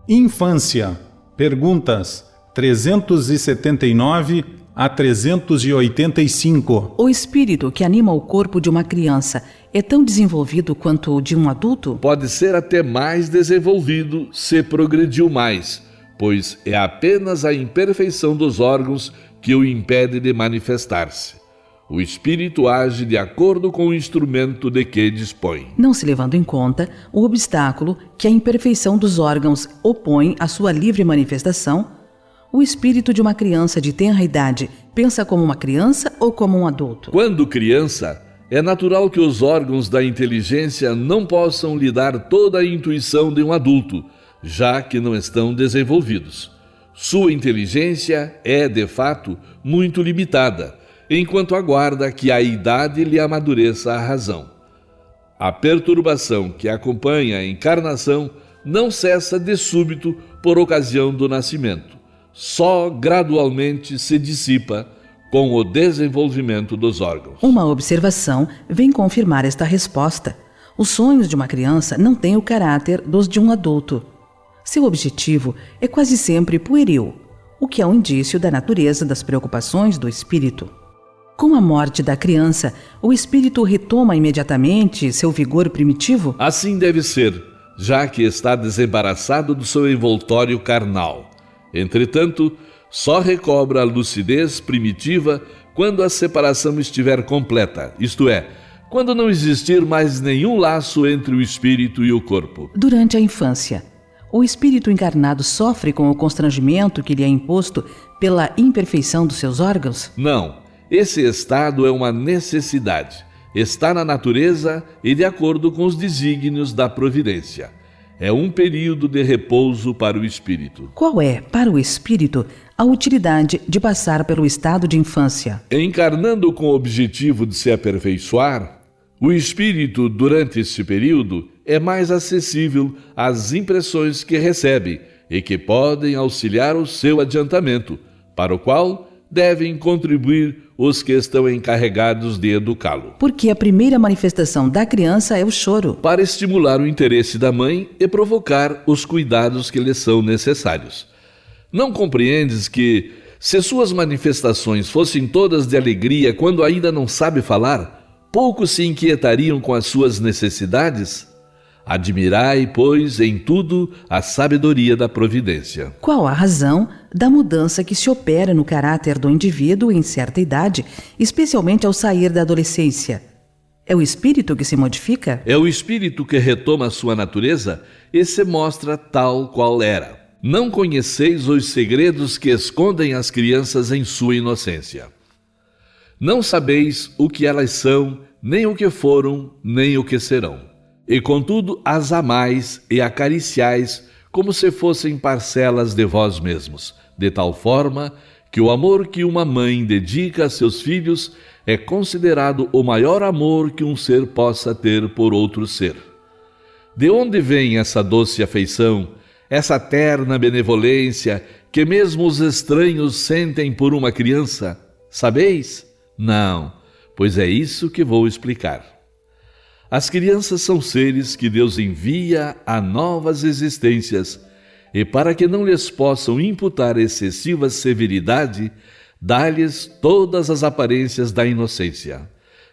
Infância. Perguntas 379 a 385. O espírito que anima o corpo de uma criança é tão desenvolvido quanto o de um adulto? Pode ser até mais desenvolvido se progrediu mais, pois é apenas a imperfeição dos órgãos que o impede de manifestar-se. O espírito age de acordo com o instrumento de que dispõe. Não se levando em conta o obstáculo que a imperfeição dos órgãos opõe à sua livre manifestação, o espírito de uma criança de tenra idade pensa como uma criança ou como um adulto? Quando criança, é natural que os órgãos da inteligência não possam lhe dar toda a intuição de um adulto, já que não estão desenvolvidos. Sua inteligência é, de fato, muito limitada, enquanto aguarda que a idade lhe amadureça a razão. A perturbação que acompanha a encarnação não cessa de súbito por ocasião do nascimento. Só gradualmente se dissipa com o desenvolvimento dos órgãos. Uma observação vem confirmar esta resposta. Os sonhos de uma criança não têm o caráter dos de um adulto. Seu objetivo é quase sempre pueril, o que é um indício da natureza das preocupações do espírito. Com a morte da criança, o espírito retoma imediatamente seu vigor primitivo? Assim deve ser, já que está desembaraçado do seu envoltório carnal. Entretanto, só recobra a lucidez primitiva quando a separação estiver completa, isto é, quando não existir mais nenhum laço entre o espírito e o corpo. Durante a infância, o espírito encarnado sofre com o constrangimento que lhe é imposto pela imperfeição dos seus órgãos? Não. Esse estado é uma necessidade, está na natureza e de acordo com os desígnios da providência. É um período de repouso para o espírito. Qual é, para o espírito, a utilidade de passar pelo estado de infância? Encarnando com o objetivo de se aperfeiçoar, o espírito, durante esse período, é mais acessível às impressões que recebe e que podem auxiliar o seu adiantamento, para o qual devem contribuir os que estão encarregados de educá-lo. Porque a primeira manifestação da criança é o choro. Para estimular o interesse da mãe e provocar os cuidados que lhe são necessários. Não compreendes que, se suas manifestações fossem todas de alegria quando ainda não sabe falar, poucos se inquietariam com as suas necessidades? Admirai, pois, em tudo a sabedoria da providência. Qual a razão da mudança que se opera no caráter do indivíduo em certa idade, especialmente ao sair da adolescência? É o espírito que se modifica? É o espírito que retoma a sua natureza e se mostra tal qual era. Não conheceis os segredos que escondem as crianças em sua inocência. Não sabeis o que elas são, nem o que foram, nem o que serão. E contudo as amais e acariciais como se fossem parcelas de vós mesmos, de tal forma que o amor que uma mãe dedica a seus filhos é considerado o maior amor que um ser possa ter por outro ser. De onde vem essa doce afeição, essa terna benevolência que mesmo os estranhos sentem por uma criança? Sabeis? Não, pois é isso que vou explicar. As crianças são seres que Deus envia a novas existências e, para que não lhes possam imputar excessiva severidade, dá-lhes todas as aparências da inocência.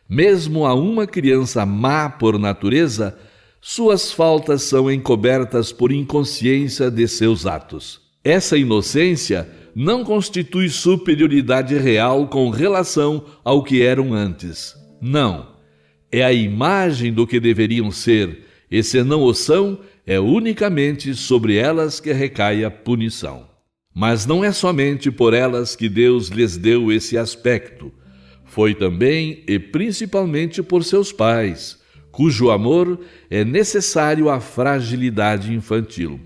Mesmo a uma criança má por natureza, suas faltas são encobertas por inconsciência de seus atos. Essa inocência não constitui superioridade real com relação ao que eram antes. Não. É a imagem do que deveriam ser, e se não o são, é unicamente sobre elas que recai a punição. Mas não é somente por elas que Deus lhes deu esse aspecto. Foi também e principalmente por seus pais, cujo amor é necessário à fragilidade infantil.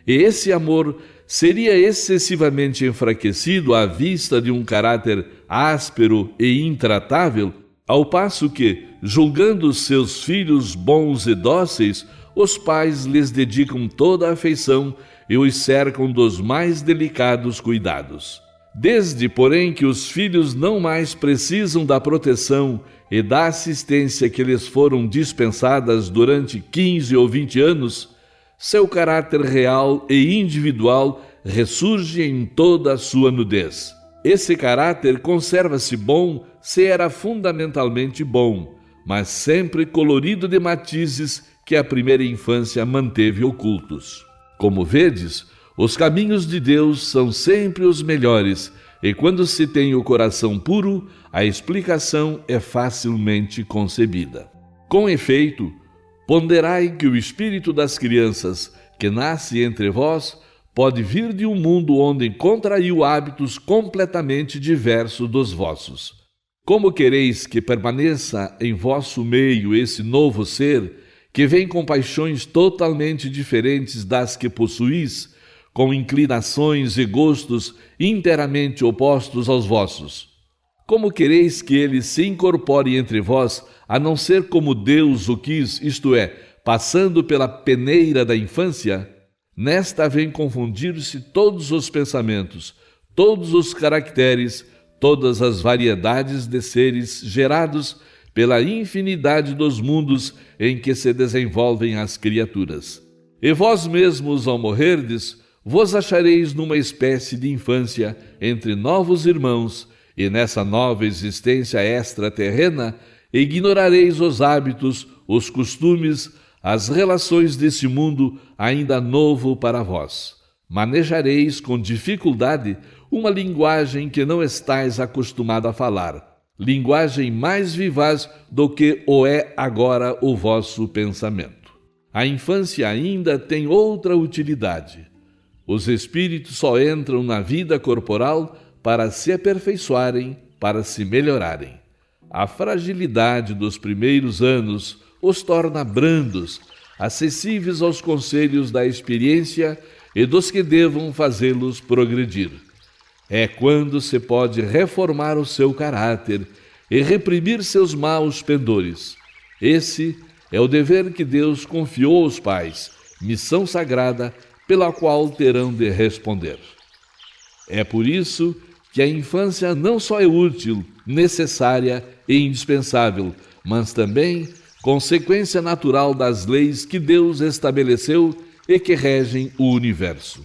E esse amor seria excessivamente enfraquecido à vista de um caráter áspero e intratável, ao passo que, julgando seus filhos bons e dóceis, os pais lhes dedicam toda a afeição e os cercam dos mais delicados cuidados. Desde, porém, que os filhos não mais precisam da proteção e da assistência que lhes foram dispensadas durante 15 ou 20 anos, seu caráter real e individual ressurge em toda a sua nudez. Esse caráter conserva-se bom se era fundamentalmente bom, mas sempre colorido de matizes que a primeira infância manteve ocultos. Como vedes, os caminhos de Deus são sempre os melhores, e quando se tem o coração puro, a explicação é facilmente concebida. Com efeito, ponderai que o espírito das crianças que nasce entre vós pode vir de um mundo onde contraiu hábitos completamente diversos dos vossos. Como quereis que permaneça em vosso meio esse novo ser, que vem com paixões totalmente diferentes das que possuís, com inclinações e gostos inteiramente opostos aos vossos? Como quereis que ele se incorpore entre vós, a não ser como Deus o quis, isto é, passando pela peneira da infância? Nesta vem confundir-se todos os pensamentos, todos os caracteres, todas as variedades de seres gerados pela infinidade dos mundos em que se desenvolvem as criaturas. E vós mesmos, ao morrerdes, vos achareis numa espécie de infância entre novos irmãos, e nessa nova existência extraterrena ignorareis os hábitos, os costumes, as relações desse mundo ainda novo para vós. Manejareis com dificuldade uma linguagem que não estais acostumado a falar, linguagem mais vivaz do que o é agora o vosso pensamento. A infância ainda tem outra utilidade. Os espíritos só entram na vida corporal para se aperfeiçoarem, para se melhorarem. A fragilidade dos primeiros anos os torna brandos, acessíveis aos conselhos da experiência e dos que devam fazê-los progredir. É quando se pode reformar o seu caráter e reprimir seus maus pendores. Esse é o dever que Deus confiou aos pais, missão sagrada pela qual terão de responder. É por isso que a infância não só é útil, necessária e indispensável, mas também consequência natural das leis que Deus estabeleceu e que regem o universo.